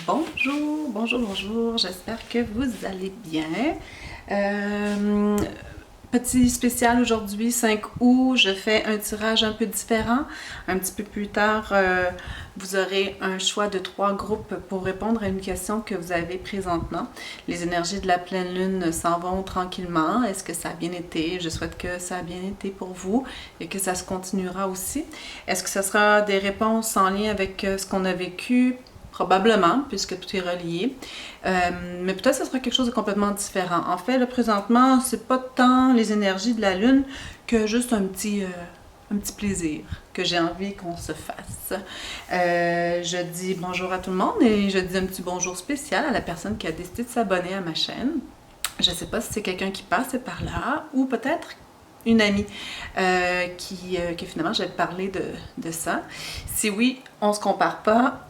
Bonjour, bonjour, bonjour, j'espère que vous allez bien. Petit spécial aujourd'hui, 5 août, je fais un tirage un peu différent. Un petit peu plus tard, vous aurez un choix de 3 groupes pour répondre à une question que vous avez présentement. Les énergies de la pleine lune s'en vont tranquillement. Est-ce que ça a bien été? Je souhaite que ça a bien été pour vous et que ça se continuera aussi. Est-ce que ce sera des réponses en lien avec ce qu'on a vécu? Probablement, puisque tout est relié. Mais peut-être que ce sera quelque chose de complètement différent. En fait, là, présentement, c'est pas tant les énergies de la Lune que juste un petit plaisir que j'ai envie qu'on se fasse. Je dis bonjour à tout le monde et je dis un petit bonjour spécial à la personne qui a décidé de s'abonner à ma chaîne. Je sais pas si c'est quelqu'un qui passe par là ou peut-être une amie qui finalement, je vais te parler de ça. Si oui, on se compare pas.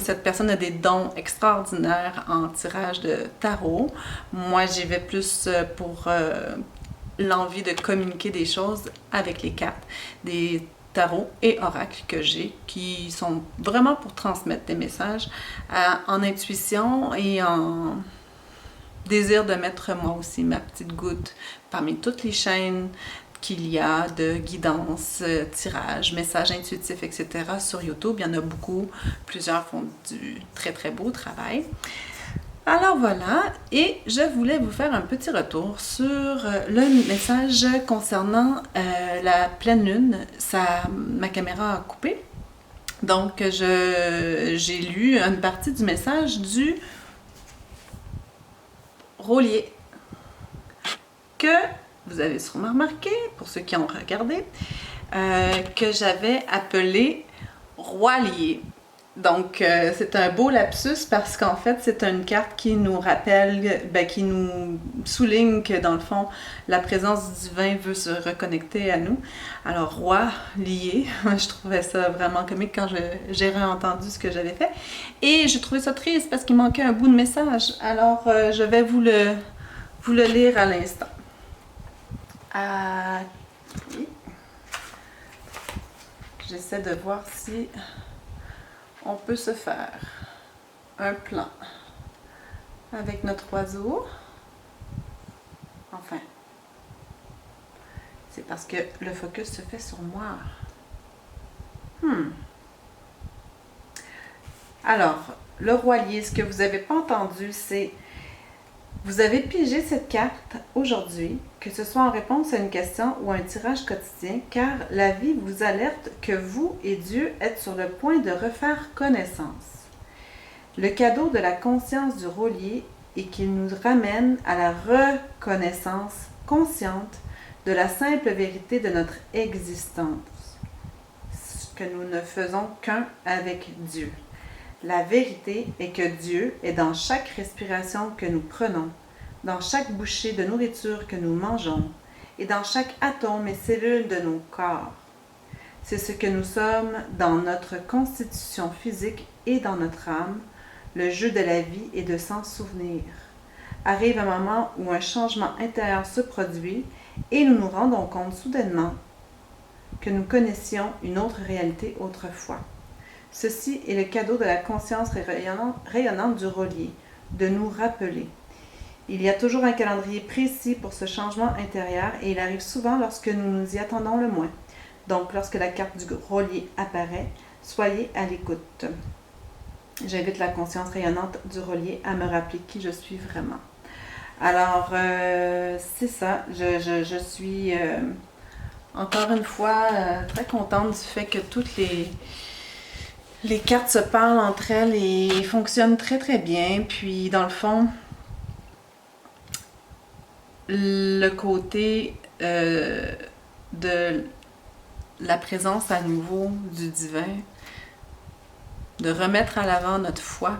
Cette personne a des dons extraordinaires en tirage de tarot. Moi, j'y vais plus pour l'envie de communiquer des choses avec les cartes, des tarots et oracles que j'ai, qui sont vraiment pour transmettre des messages en intuition et en désir de mettre moi aussi ma petite goutte parmi toutes les chaînes qu'il y a de guidance, tirage, messages intuitifs, etc. sur YouTube. Il y en a beaucoup. Plusieurs font du très très beau travail. Alors voilà, et je voulais vous faire un petit retour sur le message concernant la pleine lune. Ma caméra a coupé. Donc j'ai lu une partie du message du Rolier que vous avez sûrement remarqué, pour ceux qui ont regardé, que j'avais appelé Roi-Lié. Donc, c'est un beau lapsus parce qu'en fait, c'est une carte qui nous rappelle, qui nous souligne que dans le fond, la présence du divin veut se reconnecter à nous. Alors, roi lié, je trouvais ça vraiment comique quand j'ai réentendu ce que j'avais fait. Et je trouvais ça triste parce qu'il manquait un bout de message. Alors, je vais vous le lire à l'instant. Oui. J'essaie de voir si on peut se faire un plan avec notre oiseau. Enfin, c'est parce que le focus se fait sur moi. Alors, le Roi-Lié, ce que vous n'avez pas entendu, c'est vous avez pigé cette carte aujourd'hui, que ce soit en réponse à une question ou à un tirage quotidien, car la vie vous alerte que vous et Dieu êtes sur le point de refaire connaissance. Le cadeau de la conscience du Rolier est qu'il nous ramène à la reconnaissance consciente de la simple vérité de notre existence, que nous ne faisons qu'un avec Dieu. La vérité est que Dieu est dans chaque respiration que nous prenons, dans chaque bouchée de nourriture que nous mangeons et dans chaque atome et cellule de nos corps. C'est ce que nous sommes dans notre constitution physique et dans notre âme. Le jeu de la vie est de s'en souvenir. Arrive un moment où un changement intérieur se produit et nous nous rendons compte soudainement que nous connaissions une autre réalité autrefois. Ceci est le cadeau de la conscience rayonnante du Rolier, de nous rappeler. Il y a toujours un calendrier précis pour ce changement intérieur et il arrive souvent lorsque nous nous y attendons le moins. Donc, lorsque la carte du Rolier apparaît, soyez à l'écoute. J'invite la conscience rayonnante du Rolier à me rappeler qui je suis vraiment. Alors, c'est ça. Je suis encore une fois très contente du fait que toutes les cartes se parlent entre elles et fonctionnent très très bien. Puis dans le fond, le côté de la présence à nouveau du divin, de remettre à l'avant notre foi,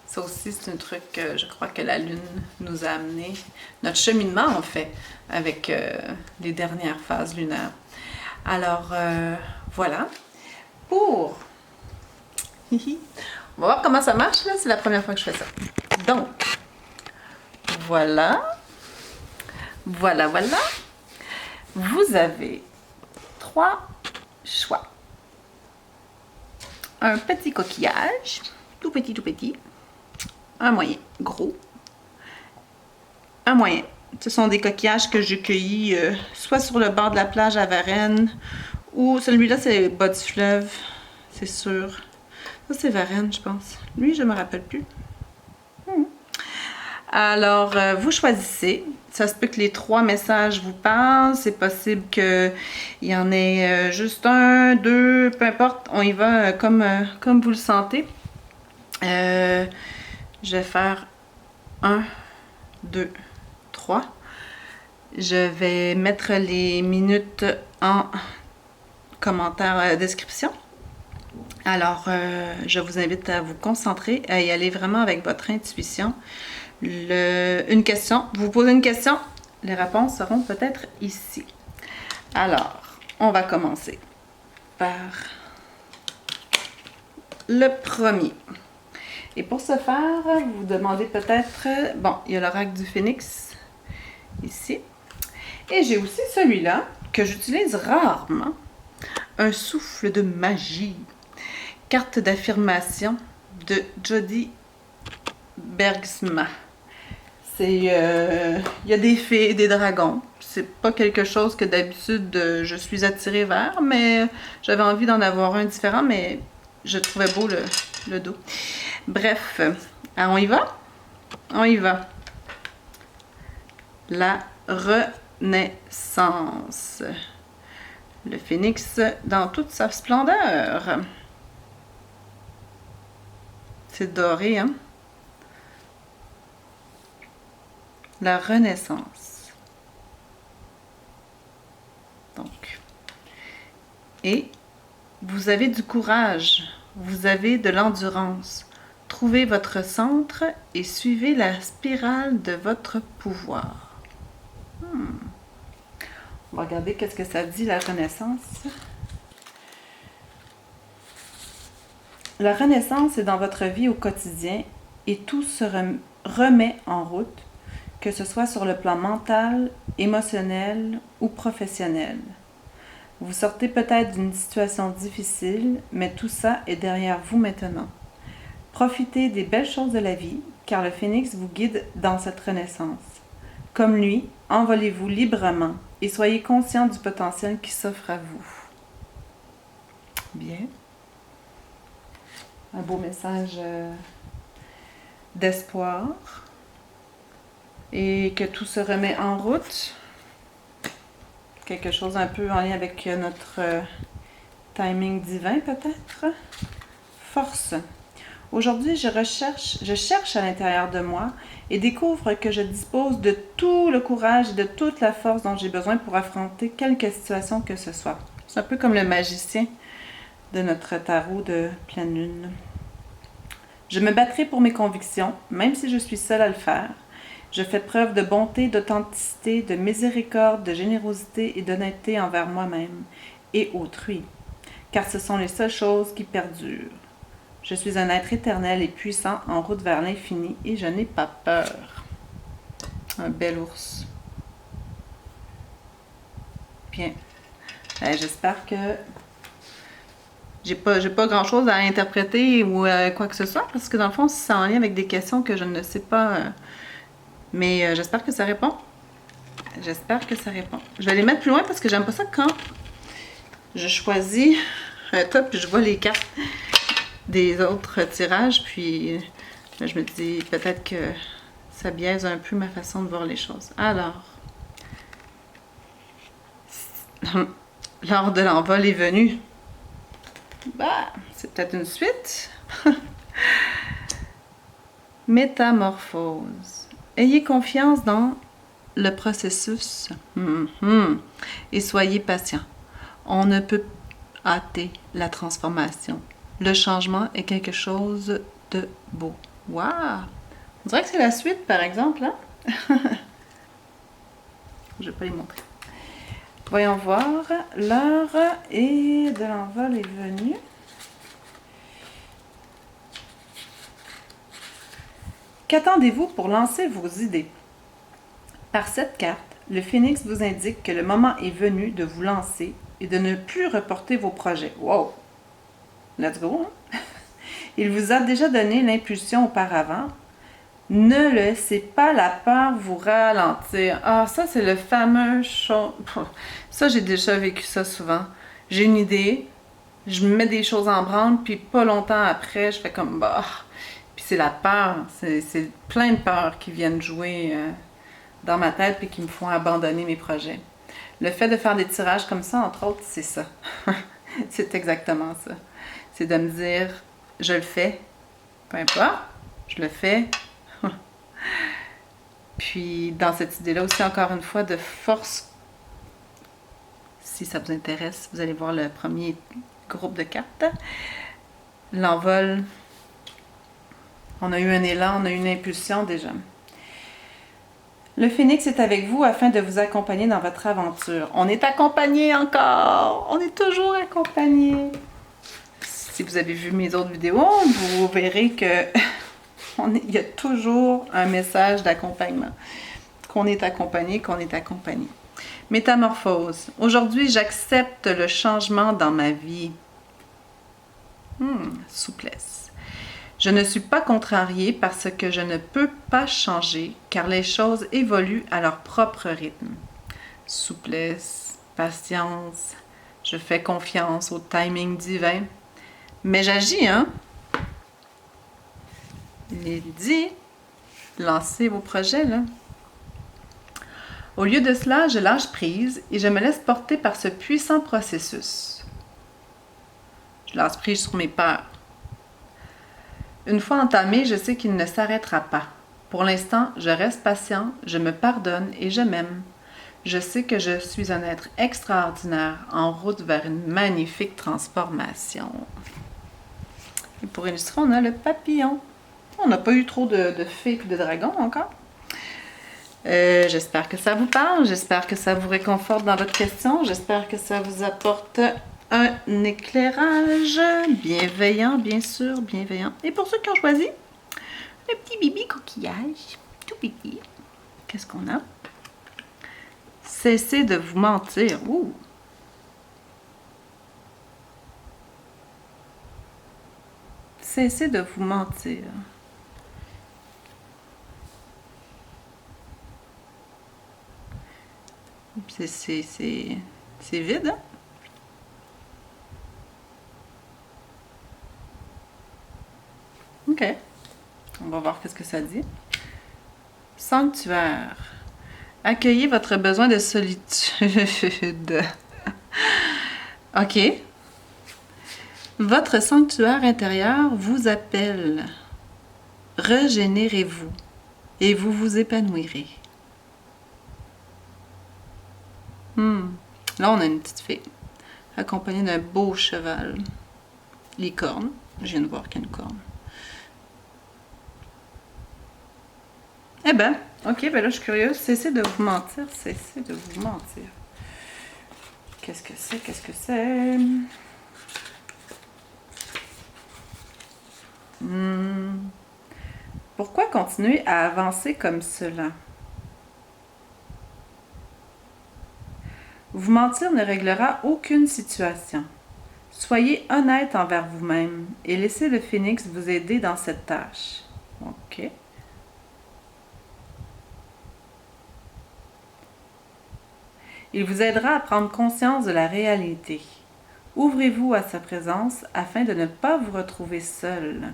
ça aussi c'est un truc que je crois que la Lune nous a amené, notre cheminement en fait, avec les dernières phases lunaires. Alors voilà. On va voir comment ça marche, là. C'est la première fois que je fais ça. Donc, voilà. Voilà. Vous avez 3 choix. Un petit coquillage, tout petit, tout petit. Un moyen, gros. Un moyen. Ce sont des coquillages que j'ai cueillis soit sur le bord de la plage à Varennes, ou celui-là, c'est bas du fleuve, c'est sûr. Ça, c'est Varennes, je pense. Lui, je me rappelle plus. Alors, vous choisissez. Ça se peut que les 3 messages vous parlent. C'est possible qu'il y en ait juste un, 2, peu importe. On y va comme vous le sentez. Je vais faire 1, 2, 3. Je vais mettre les minutes en commentaire description. Alors, je vous invite à vous concentrer, à y aller vraiment avec votre intuition. Une question, vous posez une question, les réponses seront peut-être ici. Alors, on va commencer par le premier. Et pour ce faire, vous vous demandez peut-être, bon, il y a l'oracle du phénix ici. Et j'ai aussi celui-là que j'utilise rarement, un souffle de magie. Carte d'affirmation de Jody Bergsma. C'est, il y a des fées et des dragons. C'est pas quelque chose que d'habitude je suis attirée vers, mais j'avais envie d'en avoir un différent, mais je trouvais beau le dos. Bref, alors on y va? On y va. La Renaissance. Le phénix dans toute sa splendeur. C'est doré, hein? La Renaissance. Donc, et vous avez du courage, vous avez de l'endurance. Trouvez votre centre et suivez la spirale de votre pouvoir. On va regarder qu'est-ce que ça dit, la Renaissance. La Renaissance est dans votre vie au quotidien et tout se remet en route, que ce soit sur le plan mental, émotionnel ou professionnel. Vous sortez peut-être d'une situation difficile, mais tout ça est derrière vous maintenant. Profitez des belles choses de la vie, car le phénix vous guide dans cette renaissance. Comme lui, envolez-vous librement et soyez conscient du potentiel qui s'offre à vous. Bien. Un beau message d'espoir. Et que tout se remet en route. Quelque chose un peu en lien avec notre timing divin peut-être. Force. Aujourd'hui, je cherche à l'intérieur de moi et découvre que je dispose de tout le courage et de toute la force dont j'ai besoin pour affronter quelque situation que ce soit. C'est un peu comme le magicien de notre tarot de pleine lune. Je me battrai pour mes convictions, même si je suis seule à le faire. Je fais preuve de bonté, d'authenticité, de miséricorde, de générosité et d'honnêteté envers moi-même et autrui, car ce sont les seules choses qui perdurent. Je suis un être éternel et puissant en route vers l'infini et je n'ai pas peur. Un bel ours. Bien. J'espère que j'ai pas grand chose à interpréter ou quoi que ce soit, parce que dans le fond, c'est en lien avec des questions que je ne sais pas. Mais j'espère que ça répond. J'espère que ça répond. Je vais les mettre plus loin parce que j'aime pas ça quand je choisis un top et je vois les cartes des autres tirages, puis là, je me dis peut-être que ça biaise un peu ma façon de voir les choses. Alors, l'heure de l'envol est venue. Bah, c'est peut-être une suite. Métamorphose. Ayez confiance dans le processus et soyez patient. On ne peut hâter la transformation. Le changement est quelque chose de beau. Waouh! On dirait que c'est la suite, par exemple. Hein? Je ne vais pas les montrer. Voyons voir. L'heure et de l'envol est venue. Qu'attendez-vous pour lancer vos idées? Par cette carte, le phénix vous indique que le moment est venu de vous lancer et de ne plus reporter vos projets. Wow! Let's go! Hein? Il vous a déjà donné l'impulsion auparavant. Ne laissez pas la peur vous ralentir. Ah, ça, c'est le fameux chose. Ça, j'ai déjà vécu ça souvent. J'ai une idée, je me mets des choses en branle, puis pas longtemps après, je fais comme bah. Puis c'est la peur. C'est plein de peurs qui viennent jouer dans ma tête puis qui me font abandonner mes projets. Le fait de faire des tirages comme ça, entre autres, c'est ça. C'est exactement ça. C'est de me dire, je le fais, peu importe, je le fais. Puis dans cette idée-là aussi, encore une fois, de force, si ça vous intéresse, vous allez voir le premier groupe de cartes. L'envol, on a eu un élan, on a eu une impulsion déjà. Le phénix est avec vous afin de vous accompagner dans votre aventure. On est accompagné encore, on est toujours accompagné. Si vous avez vu mes autres vidéos, vous verrez que il y a toujours un message d'accompagnement. Qu'on est accompagné, qu'on est accompagné. Métamorphose. Aujourd'hui, j'accepte le changement dans ma vie. Souplesse. Je ne suis pas contrariée parce que je ne peux pas changer, car les choses évoluent à leur propre rythme. Souplesse, patience, je fais confiance au timing divin. Mais j'agis, hein? Il est dit, lancez vos projets, là. Au lieu de cela, je lâche prise et je me laisse porter par ce puissant processus. Je lâche prise sur mes peurs. Une fois entamé, je sais qu'il ne s'arrêtera pas. Pour l'instant, je reste patient, je me pardonne et je m'aime. Je sais que je suis un être extraordinaire en route vers une magnifique transformation. Et pour illustrer, on a le papillon. On n'a pas eu trop de fées et de dragons encore. J'espère que ça vous parle, j'espère que ça vous réconforte dans votre question, j'espère que ça vous apporte un éclairage bienveillant, bien sûr, bienveillant. Et pour ceux qui ont choisi, le petit bibi coquillage, tout petit. Qu'est-ce qu'on a? Cessez de vous mentir. Ouh! Cessez de vous mentir. C'est vide, hein? OK. On va voir qu'est-ce que ça dit. Sanctuaire. Accueillez votre besoin de solitude. OK. Votre sanctuaire intérieur vous appelle. Régénérez-vous et vous vous épanouirez. Là, on a une petite fée accompagnée d'un beau cheval. Licorne. Je viens de voir qu'il y a une corne. Eh ben, ok, ben là, je suis curieuse. Cessez de vous mentir. Cessez de vous mentir. Qu'est-ce que c'est? Qu'est-ce que c'est? Pourquoi continuer à avancer comme cela? Vous mentir ne réglera aucune situation. Soyez honnête envers vous-même et laissez le phénix vous aider dans cette tâche. OK. Il vous aidera à prendre conscience de la réalité. Ouvrez-vous à sa présence afin de ne pas vous retrouver seul.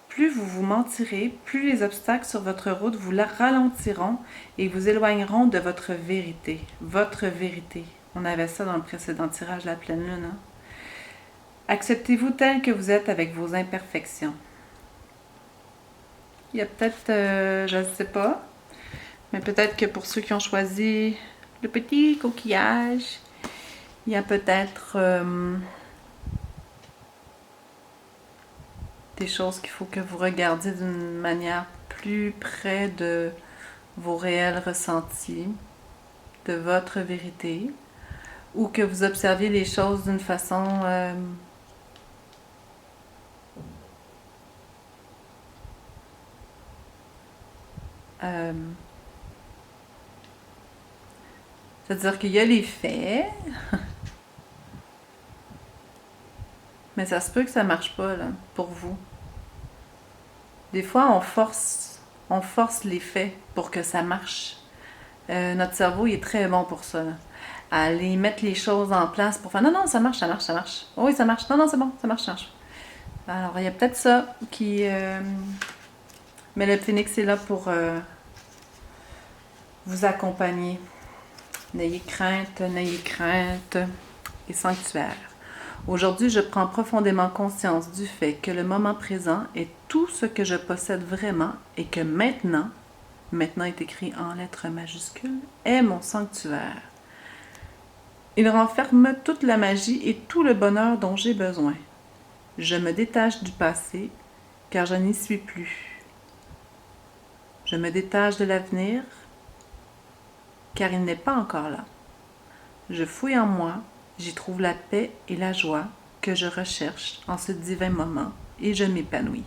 Plus vous vous mentirez, plus les obstacles sur votre route vous la ralentiront et vous éloigneront de votre vérité. Votre vérité. On avait ça dans le précédent tirage, la pleine lune. Hein? Acceptez-vous tel que vous êtes avec vos imperfections. Il y a peut-être, je ne sais pas, mais peut-être que pour ceux qui ont choisi le petit coquillage, il y a peut-être des choses qu'il faut que vous regardiez d'une manière plus près de vos réels ressentis, de votre vérité, ou que vous observiez les choses d'une façon c'est-à-dire qu'il y a les faits, mais ça se peut que ça marche pas là, pour vous. Des fois, on force les faits pour que ça marche. Notre cerveau, il est très bon pour ça, là. À aller mettre les choses en place pour faire non, non, ça marche, ça marche, ça marche. Oh oui, ça marche. Non, non, c'est bon, ça marche, ça marche. Alors, il y a peut-être ça qui. Mais le phénix est là pour vous accompagner. N'ayez crainte et sanctuaire. Aujourd'hui, je prends profondément conscience du fait que le moment présent est tout ce que je possède vraiment et que maintenant est écrit en lettres majuscules, est mon sanctuaire. Il renferme toute la magie et tout le bonheur dont j'ai besoin. Je me détache du passé, car je n'y suis plus. Je me détache de l'avenir, car il n'est pas encore là. Je fouille en moi, j'y trouve la paix et la joie que je recherche en ce divin moment, et je m'épanouis.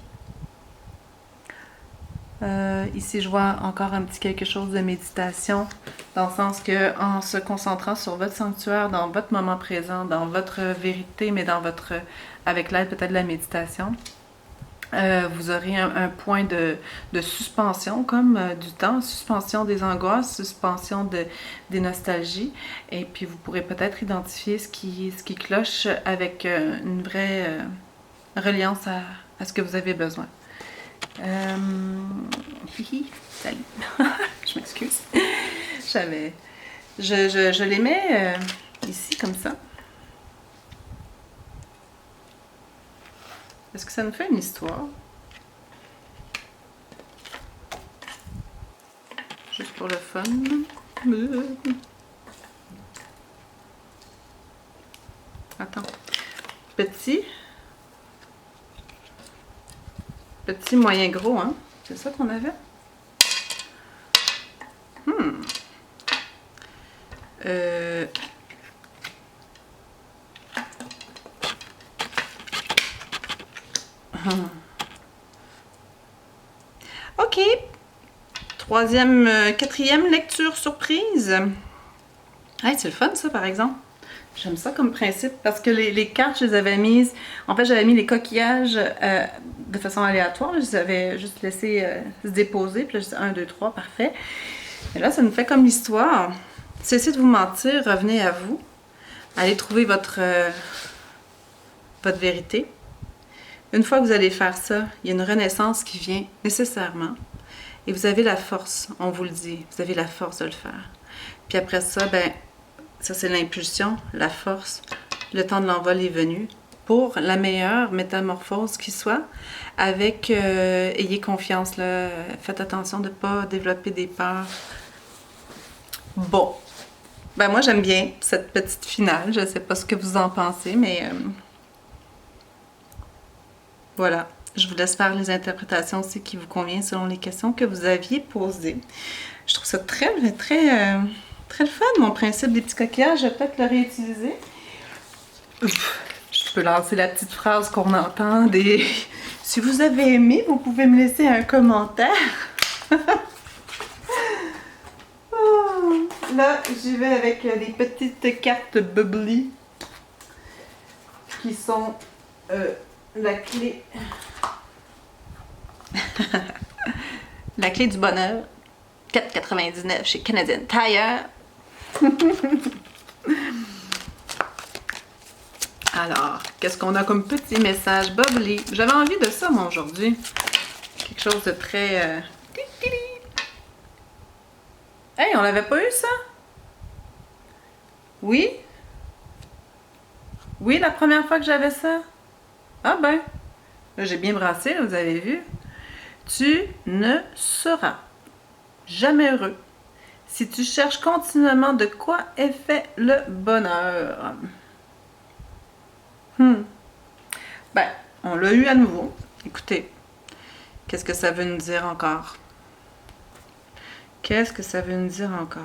Ici, je vois encore un petit quelque chose de méditation, dans le sens que en se concentrant sur votre sanctuaire, dans votre moment présent, dans votre vérité, mais avec l'aide peut-être de la méditation, vous aurez un point de suspension, comme du temps, suspension des angoisses, suspension des nostalgies, et puis vous pourrez peut-être identifier ce qui cloche avec une vraie reliance à ce que vous avez besoin. Salut. Je m'excuse. Je les mets ici comme ça. Est-ce que ça nous fait une histoire? Juste pour le fun. Attends. Petit, moyen, gros, hein? C'est ça qu'on avait? OK. Quatrième lecture surprise. Hey, c'est le fun, ça, par exemple. J'aime ça comme principe parce que les cartes, je les avais mises. En fait, j'avais mis les coquillages de façon aléatoire. Je les avais juste laissés se déposer. Puis là, je dis 1, 2, 3, parfait. Et là, ça nous fait comme l'histoire. Cessez de vous mentir, revenez à vous. Allez trouver votre vérité. Une fois que vous allez faire ça, il y a une renaissance qui vient nécessairement. Et vous avez la force, on vous le dit, vous avez la force de le faire. Puis après ça, ben, ça c'est l'impulsion, la force. Le temps de l'envol est venu pour la meilleure métamorphose qui soit. Avec, ayez confiance, là, faites attention de ne pas développer des peurs. Bon, ben moi j'aime bien cette petite finale, je ne sais pas ce que vous en pensez, mais voilà. Je vous laisse faire les interprétations aussi qui vous conviennent selon les questions que vous aviez posées. Je trouve ça très le fun, mon principe des petits coquillages. Je vais peut-être le réutiliser. Je peux lancer la petite phrase qu'on entend des... Si vous avez aimé, vous pouvez me laisser un commentaire. Là, j'y vais avec les petites cartes bubbly qui sont la clé... La clé du bonheur, 4,99 chez Canadian Tire. Alors, qu'est-ce qu'on a comme petit message bubbly? J'avais envie de ça, moi, aujourd'hui. Quelque chose de très... Hey, on l'avait pas eu, ça? Oui? Oui, la première fois que j'avais ça? Ah ben, là, j'ai bien brassé, là, vous avez vu. Tu ne seras jamais heureux si tu cherches continuellement de quoi est fait le bonheur. Ben, on l'a eu à nouveau. Écoutez, qu'est-ce que ça veut nous dire encore? Qu'est-ce que ça veut nous dire encore?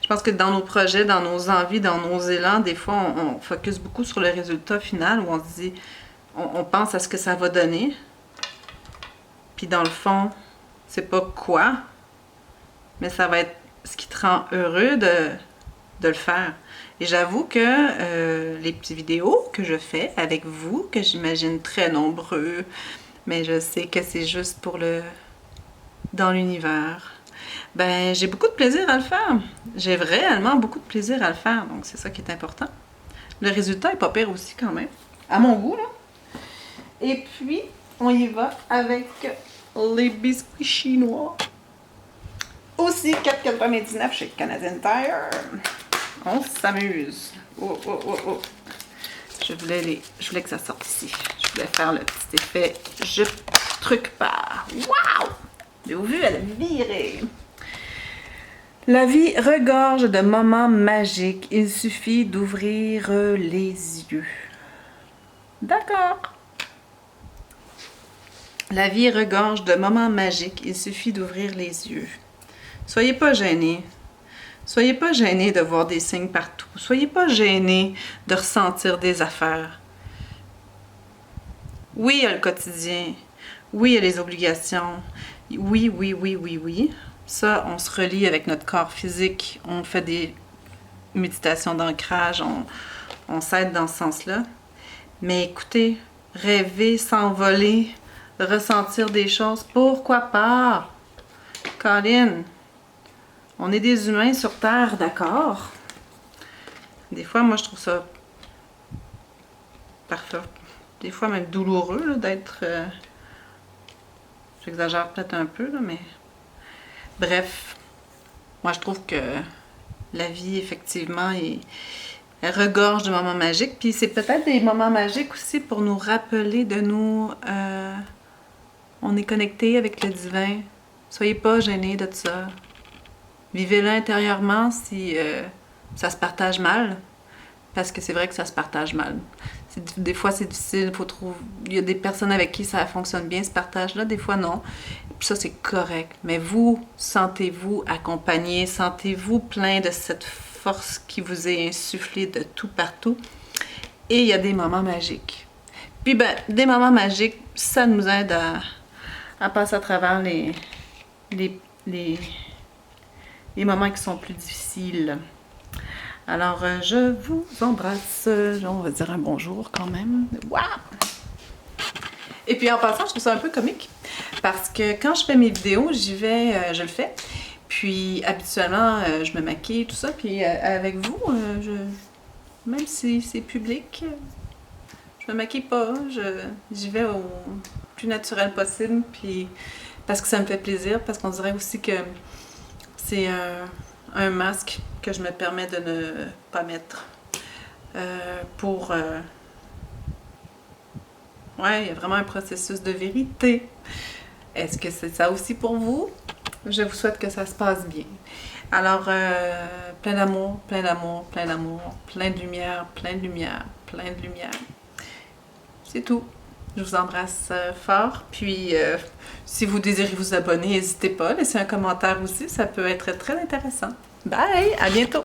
Je pense que dans nos projets, dans nos envies, dans nos élans, des fois, on focus beaucoup sur le résultat final où on se dit... On pense à ce que ça va donner. Puis dans le fond, c'est pas quoi, mais ça va être ce qui te rend heureux de le faire. Et j'avoue que les petites vidéos que je fais avec vous, que j'imagine très nombreux, mais je sais que c'est juste pour le... dans l'univers, ben j'ai beaucoup de plaisir à le faire. J'ai réellement beaucoup de plaisir à le faire, donc c'est ça qui est important. Le résultat est pas pire aussi quand même, à mon goût là. Et puis, on y va avec les biscuits chinois. Aussi 4,99 chez Canadian Tire. On s'amuse. Oh, oh, oh, oh. Je voulais que ça sorte ici. Je voulais faire le petit effet je truc pas. Waouh! Vous avez vu, elle a viré. La vie regorge de moments magiques. Il suffit d'ouvrir les yeux. D'accord. La vie regorge de moments magiques. Il suffit d'ouvrir les yeux. Soyez pas gênés. Soyez pas gênés de voir des signes partout. Soyez pas gênés de ressentir des affaires. Oui, il y a le quotidien. Oui, il y a les obligations. Oui, oui, oui, oui, oui. Ça, on se relie avec notre corps physique. On fait des méditations d'ancrage. On s'aide dans ce sens-là. Mais écoutez, rêver, s'envoler, ressentir des choses, pourquoi pas? Colin, on est des humains sur Terre, d'accord? Des fois, moi, je trouve ça parfait. Des fois, même douloureux d'être... J'exagère peut-être un peu, là, mais... Bref, moi, je trouve que la vie, effectivement, elle regorge de moments magiques. Puis c'est peut-être des moments magiques aussi pour nous rappeler de nous... on est connecté avec le divin. Soyez pas gênés de ça. Vivez-le intérieurement si ça se partage mal. Parce que c'est vrai que ça se partage mal. Des fois, c'est difficile. Faut trouver... Il y a des personnes avec qui ça fonctionne bien, ce partage-là. Des fois, non. Puis ça, c'est correct. Mais vous, sentez-vous accompagné. Sentez-vous plein de cette force qui vous est insufflée de tout partout. Et il y a des moments magiques. Puis, ben, des moments magiques, ça nous aide à passer à travers les moments qui sont plus difficiles. Alors, je vous embrasse. On va dire un bonjour quand même. Waouh! Et puis en passant, je trouve ça un peu comique parce que quand je fais mes vidéos, j'y vais, je le fais. Puis habituellement, je me maquille, tout ça. Puis avec vous, même si c'est public, je me maquille pas. J'y vais au plus naturel possible. Puis parce que ça me fait plaisir, parce qu'on dirait aussi que c'est un masque que je me permets de ne pas mettre pour... Ouais, il y a vraiment un processus de vérité. Est-ce que c'est ça aussi pour vous? Je vous souhaite que ça se passe bien. Alors, plein d'amour, plein d'amour, plein d'amour, plein de lumière, plein de lumière, plein de lumière. C'est tout. Je vous embrasse fort. Puis, si vous désirez vous abonner, n'hésitez pas. Laissez un commentaire aussi. Ça peut être très intéressant. Bye! À bientôt!